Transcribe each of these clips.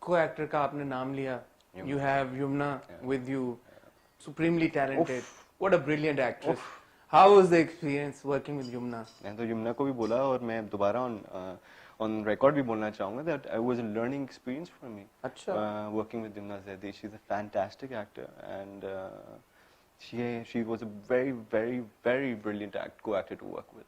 को एक्टर का आपने नाम लिया, you have Yumna with you, supremely talented. What a brilliant actress. How was the experience working with Yumna? मैं तो यमुना को भी बोला और मैं दोबारा on record भी बोलना चाहूँगा that I was a learning experience for me. अच्छा. Working with Yumna Zaidi, she's a fantastic actor and she was a very very very brilliant co-actor to work with.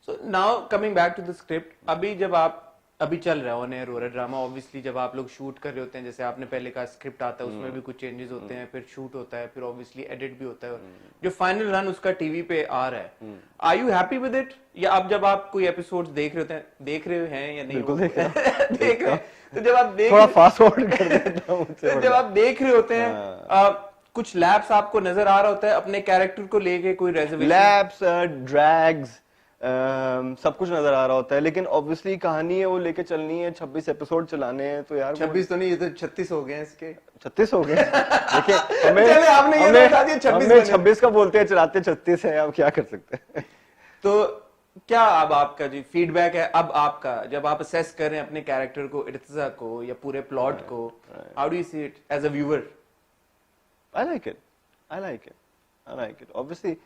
So now coming back to the script, अभी जब आप अभी चल रहा है on air हो रहा है ड्रामा, ऑब्वियसली जब आप लोग शूट कर रहे होते हैं, जैसे आपने पहले कहा स्क्रिप्ट आता है उसमें भी कुछ चेंजेस होते हैं, फिर शूट होता है, फिर ऑब्वियसली एडिट भी होता है, जो फाइनल रन उसका टीवी पे आ रहा है, are you happy with it? या अब जब आप कोई एपिसोड्स देख रहे हैं या नहीं? बिल्कुल देख रहे हैं। तो जब आप थोड़ा फास्ट फॉरवर्ड कर देता हूं तो जब आप देख रहे होते हैं कुछ लैप्स आपको नजर आ रहा होता है अपने कैरेक्टर को लेके, कोई रेजर्वेशन? लैप्स, ड्रैग्स, सब कुछ नजर आ रहा होता है, लेकिन ऑब्वियसली कहानी है वो लेके चलनी है, 26 एपिसोड चलाने हैं, तो यार 26 तो नहीं, ये तो 36 हो गए हैं इसके। 36 हो गए। देखिए हमें 26 का बोलते हैं, चलाते 36 है, अब क्या कर सकते हैं। तो क्या अब आपका जी फीडबैक है अब आपका, जब आप असेस कर रहे हैं अपने कैरेक्टर को, इर्तिजा को या पूरे प्लॉट को, how do you see it as a viewer? I like it. Obviously,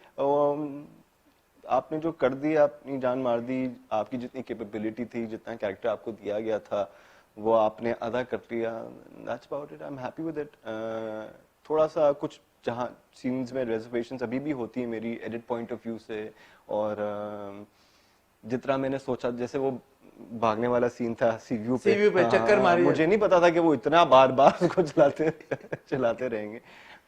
आपने जो कर दिया, अपनी जान मार दी, आपकी जितनी कैपेबिलिटी थी, जितना कैरेक्टर आपको दिया गया था, वो आपने अदा कर लिया। That's about it. I'm happy with it. थोड़ा सा कुछ जहाँ सीन्स में रिजर्वेशंस अभी भी होती है मेरी एडिट पॉइंट ऑफ व्यू से, और जितना मैंने सोचा, जैसे वो भागने वाला सीन था सीव्यू पे चक्कर मारी, मुझे नहीं पता था कि वो इतना बार बार उसको चलाते रहेंगे,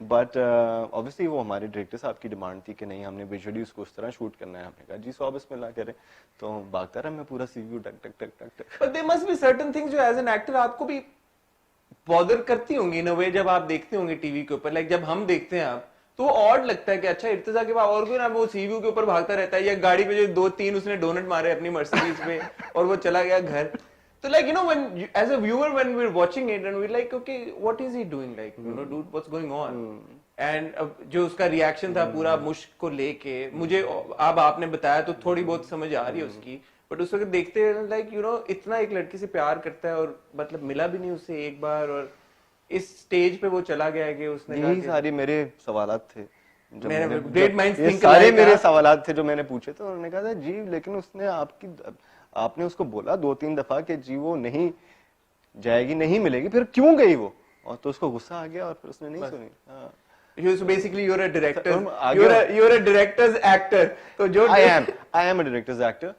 बट ऑब्वियसली वो हमारे डायरेक्टर साहब की डिमांड थी कि नहीं, हमने विजुअली उसको उस तरह शूट करना है। हमने कहा जी सौ बिस्मिल्लाह करें, तो भागता रहा मैं पूरा सीव्यू टक टक टक टक टक। But there must be certain things जो एज एन एक्टर आपको भी बॉदर करती होंगी इन अ वे, जब आप देखते होंगे टीवी के ऊपर, लाइक जब हम देखते हैं आप, तो ऑड लगता है कि अच्छा इर्तिजा के बाद और कोई ना वो सीव्यू के ऊपर भागता रहता है, या गाड़ी पे जो 2-3 उसने डोनट मारे अपनी मर्सिडीज पे और वो चला गया घर। तो like when as a viewer when we're watching it and we're like okay what is he doing, like dude what's going on, and जो उसका रिएक्शन था पूरा मुश्क को लेके, मुझे अब आपने बताया तो थोड़ी बहुत समझ आ रही है उसकी, बट उस वक्त देखते लाइक इतना एक लड़की से प्यार करता है और मतलब मिला भी नहीं उससे एक बार, और इस स्टेज पे वो चला गया है कि उसने यही सारे मेरे सवालात थे, सारे मेरे सवालात थे जो मैंने पूछे, तो उन्होंने कहा था जी लेकिन उसने आपने उसको बोला 2-3 दफा कि जी वो नहीं जाएगी, नहीं मिलेगी, फिर क्यों गई वो, और तो उसको गुस्सा आ गया और फिर उसने नहीं सुनी। So basically you're a director, you're a director's actor, तो जो I am a director's actor,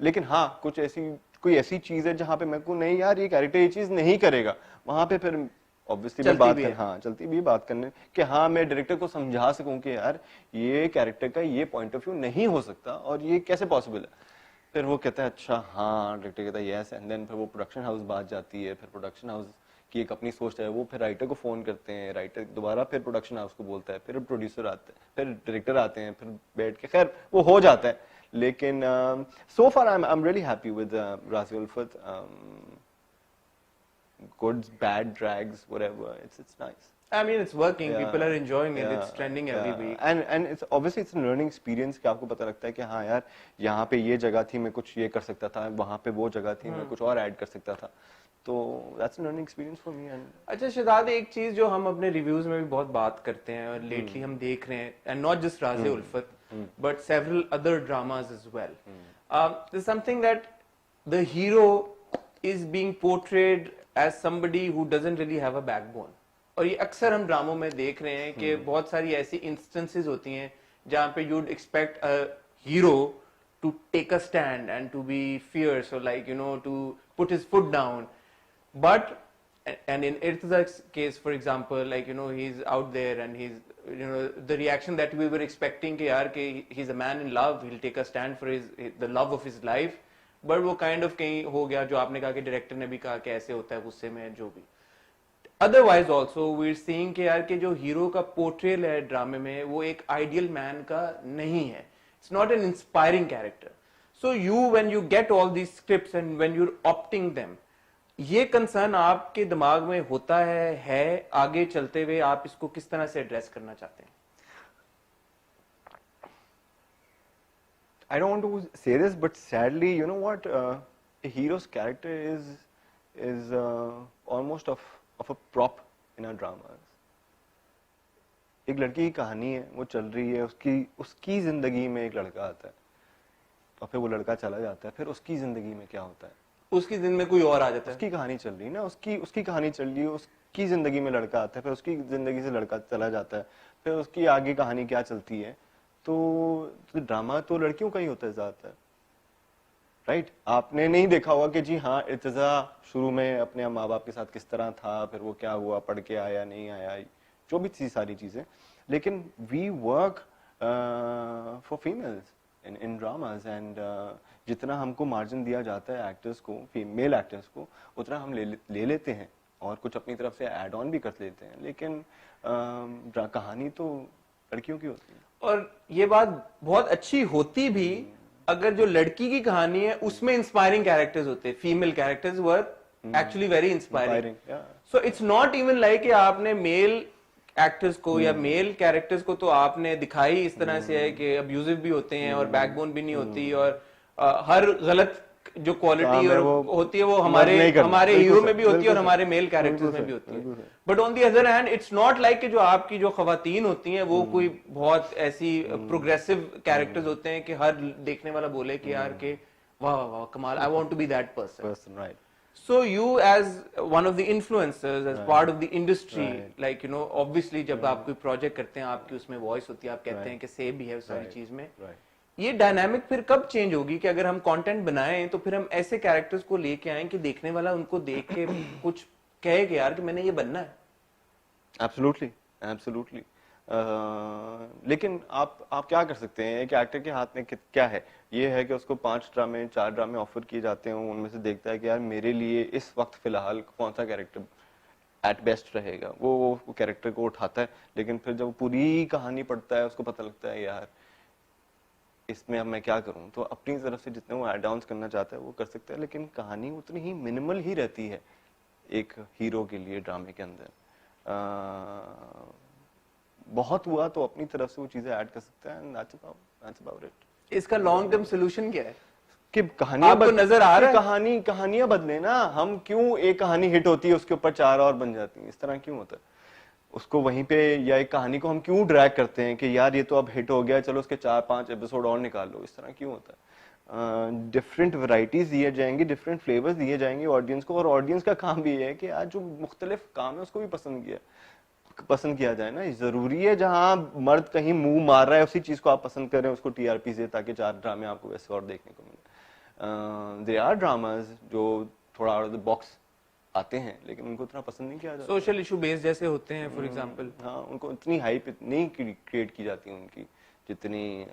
लेकिन हाँ कोई ऐसी चीज है जहाँ पे मेरे को नहीं यार ये कैरेक्टर ये चीज नहीं करेगा, वहां पे फिर ऑब्वियसली बात चलती भी बात करने कि हाँ मैं डायरेक्टर को समझा सकूं कि यार ये कैरेक्टर का ये पॉइंट ऑफ व्यू नहीं हो सकता और ये कैसे पॉसिबल है। फिर वो कहता है अच्छा हाँ, डायरेक्टर कहता है यस, एंड देन फिर वो प्रोडक्शन हाउस बात जाती है, फिर प्रोडक्शन हाउस की एक अपनी सोच है, वो फिर राइटर को फोन करते हैं, राइटर दोबारा फिर प्रोडक्शन हाउस को बोलता है, फिर प्रोड्यूसर आते हैं, फिर डायरेक्टर आते हैं, फिर बैठ के खैर वो हो जाता है। लेकिन so far I am really happy with राज़ी उल्फत, goods, bad, drags, whatever. It's nice. I mean, it's working. People are enjoying it. It's trending every week. And it's obviously it's a learning experience कि आपको पता लगता है कि हाँ यार यहाँ पे ये जगह थी मैं कुछ ये कर सकता था, वहाँ पे वो जगह थी मैं कुछ और ऐड कर सकता था, तो that's a learning experience for me. अच्छा शहजाद, एक चीज जो हम अपने रिव्यूज में भी बहुत बात करते हैं और लेटली हम देख रहे हैं, and not just राज़ी उल्फत, but several other dramas as well. There's something that the hero is being portrayed as somebody who doesn't really have a backbone. और ये अक्सर हम ड्रामों में देख रहे हैं कि बहुत सारी ऐसी इंस्टेंसेस होती हैं जहाँ पे you'd expect a hero to take a stand and to be fierce or like to put his foot down, but and in Irtiza's case for example, like he's out there and he's the reaction that we were expecting कि यार कि he's a man in love, he'll take a stand for the love of his life, but वो kind of कहीं हो गया जो आपने कहा कि डायरेक्टर ने भी कहा कि ऐसे होता है गुस्से में, जो भी otherwise also we are seeing कि यार कि जो हीरो का पोर्ट्रेल है ड्रामे में वो एक आइडियल मैन का नहीं है, it's not an inspiring character. So you when you get all these scripts and when you are opting them, ये कंसर्न आपके दिमाग में होता है आगे चलते हुए आप इसको किस तरह से एड्रेस करना चाहते हैं? I don't want to say this, but sadly, you know what? A hero's character is is almost of a prop in our dramas. एक लड़की की कहानी है, वो चल रही है, उसकी जिंदगी में एक लड़का आता है और फिर वो लड़का चला जाता है, फिर उसकी जिंदगी में क्या होता है, उसकी जिंदगी में कोई और आ जाता है, उसकी कहानी चल रही है ना, उसकी कहानी चल रही है, उसकी जिंदगी में लड़का आता है, फिर उसकी जिंदगी से लड़का चला जाता है, फिर उसकी आगे कहानी क्या चलती है। तो ड्रामा तो लड़कियों का ही होता है ज्यादातर, राइट? आपने नहीं देखा होगा कि जी हाँ इर्तिजा शुरू में अपने माँ बाप के साथ किस तरह था, फिर वो क्या हुआ, पढ़ के आया नहीं आया, जो भी थी सारी चीजें। लेकिन we work for females in dramas and जितना हमको मार्जिन दिया जाता है एक्टर्स को, फीमेल एक्टर्स को, उतना हम ले लेते हैं और कुछ अपनी तरफ से ऐड ऑन भी कर लेते हैं, लेकिन कहानी तो लड़कियों की होती है। और ये बात बहुत अच्छी होती भी अगर जो लड़की की कहानी है उसमें इंस्पायरिंग कैरेक्टर्स होते हैं, female characters were actually very inspiring. So it's not even like कि आपने मेल एक्टर्स को या मेल कैरेक्टर्स को तो आपने दिखाई इस तरह से है कि अब्यूजिव भी होते हैं और बैकबोन भी नहीं होती, और हर गलत जो क्वालिटी होती है वो हमारे हीरो में भी होती है और हमारे मेल कैरेक्टर्स में भी होती है। But on the other hand it's not like कि जो आपकी जो खवातीन होती हैं वो कोई बहुत ऐसी प्रोग्रेसिव कैरेक्टर्स होते हैं कि हर देखने वाला बोले कि यार के वाह वाह कमाल, I want to be that person, right? So you as one of the influencers, as part of the industry, like you know, obviously जब आप कोई प्रोजेक्ट करते हैं आपकी उसमें वॉइस होती है, आप कहते हैं कि से भी है सारी चीज में, ये डायनामिक फिर कब चेंज होगी कि अगर हम कंटेंट बनाएं तो फिर हम ऐसे कैरेक्टर्स को लेके आए कि देखने वाला उनको देख के कुछ कहे कि यार कि मैंने ये बनना है? Absolutely, absolutely. लेकिन आप क्या कर सकते हैं? एक एक्टर के हाथ में क्या है? ये है कि उसको 4 ड्रामे ऑफर किए जाते हैं, उनमें से देखता है कि यार मेरे लिए इस वक्त फिलहाल कौन सा कैरेक्टर एट बेस्ट रहेगा, वो कैरेक्टर को उठाता है। लेकिन फिर जब पूरी कहानी पढ़ता है उसको पता लगता है यार इसमें अब मैं क्या करूं, तो अपनी तरफ से जितने वो एड ऑन्स करना चाहता है वो कर सकता है, लेकिन कहानी उतनी ही मिनिमल ही रहती है एक हीरो के लिए ड्रामे के अंदर। बहुत हुआ तो अपनी तरफ से वो चीजें ऐड कर सकता है, that's about it। इसका लॉन्ग टर्म सोल्यूशन क्या है कि कहानियां नजर आ रहा है? कहानियां बदले ना, हम क्यों एक कहानी हिट होती है उसके ऊपर 4 और बन जाती है, इस तरह क्यों होता है? उसको वहीं पे, या एक कहानी को हम क्यों ड्रैग करते हैं कि यार ये तो अब हिट हो गया, चलो उसके 4-5 एपिसोड और निकाल लो, इस तरह क्यों होता है? डिफरेंट वैरायटीज दिए जाएंगे, डिफरेंट फ्लेवर्स दिए जाएंगे ऑडियंस को, और ऑडियंस का काम भी है कि आज जो मुख्तलिफ काम है उसको भी पसंद किया जाए ना। जरूरी है जहां मर्द कहीं मुंह मार रहा है उसी चीज को आप पसंद करें, उसको टीआरपी से, ताकि 4 ड्रामे आपको वैसे और देखने को मिले। देयर आर ड्रामास जो थोड़ा आउट ऑफ द बॉक्स आते हैं लेकिन उनको इतना पसंद नहीं किया जाता। सोशल इशू बेस्ड जैसे होते हैं फॉर एग्जांपल, हाँ, उनको इतनी हाइप नहीं क्रिएट की जाती है उनकी जितनी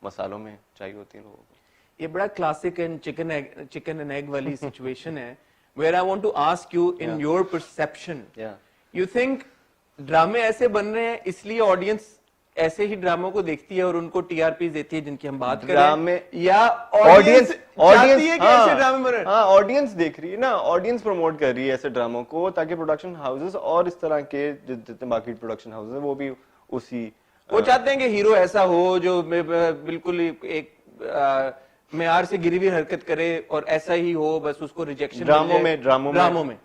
मसालों में चाहिए होती है लोगों को। ये बड़ा classic and chicken and egg वाली सिचुएशन है, where I want to ask you in your perception, you think ड्रामे ऐसे बन रहे हैं इसलिए ऑडियंस ऐसे ही ड्रामों को देखती है और उनको टीआरपी देती है जिनकी हम बात कर रहे हैं, या ऑडियंस चाहती है कि ऐसे ड्रामे बन रहे हैं? हाँ, ऑडियंस देख रही है ना, ऑडियंस प्रमोट कर रही है ऐसे ड्रामों को, ताकि प्रोडक्शन हाउसेस और इस तरह के जितने बाकी प्रोडक्शन हाउसेस हैं वो भी उसी वो चाहते हैं कि हीरो ऐसा हो जो बिल्कुल एक मेयार से गिरी हुई हरकत करे और ऐसा ही हो, बस उसको रिजेक्शन ड्रामों में